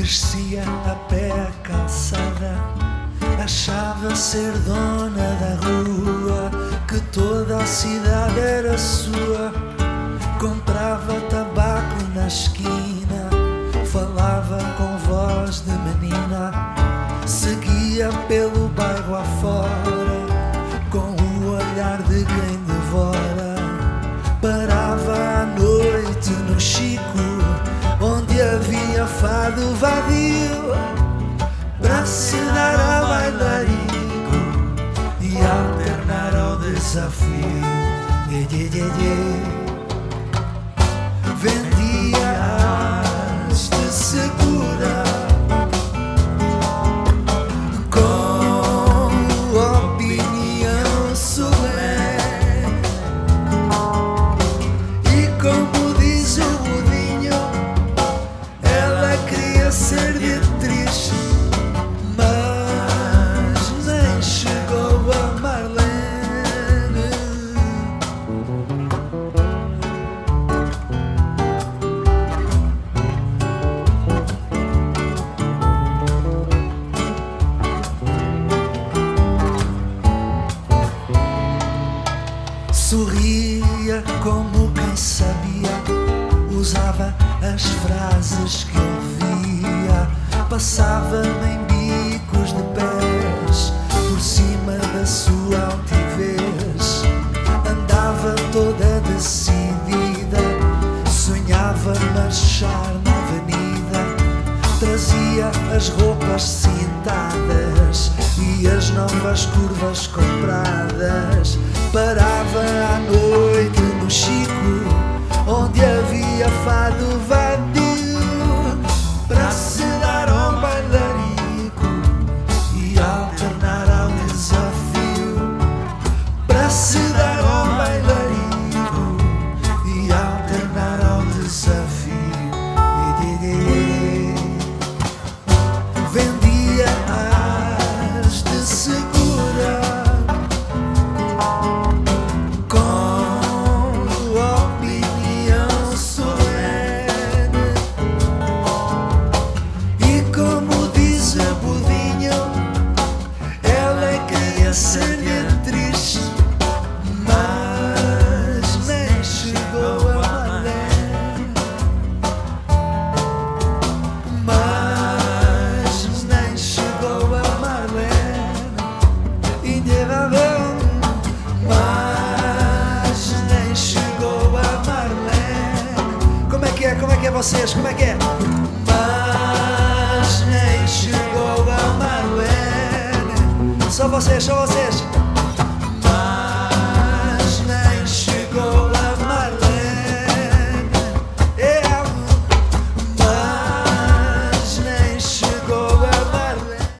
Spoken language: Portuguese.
Descia a pé a calçada, achava ser dona da rua, que toda a cidade era sua. Comprava tabaco na esquina, falava com voz de menina, seguia pelo bairro afora, com o olhar de quem devora. Parava à noite no Chico, onde havia fado vadio, para se dar ao bailarico e alternar ao desafio. Vendia as de segura, com opinião solene, e como diz o Budinho, ela queria ser Beatriz, mas nem chegou a Marlene. Sorria como quem sabia, usava as frases que ouvia, passava-me em bicos de pés por cima da sua altivez. Andava toda decidida, sonhava marchar na avenida, trazia as roupas cintadas e as novas curvas compradas. Parava à noite no Chico, onde havia fado vadio, para se dar ao bailarico e alternar ao desafio. Para se dar ao bailarico e alternar ao desafio. Vendia as de segura, com opinião solene, e como diz a Budinho, ela queria ser Beatriz, mas nem chegou a Marlene. Mas nem chegou a Marlene. Mas nem chegou a Marlene. Como é que é vocês? Como é que é? Mas nem chegou a Marlene. Só vocês, só vocês.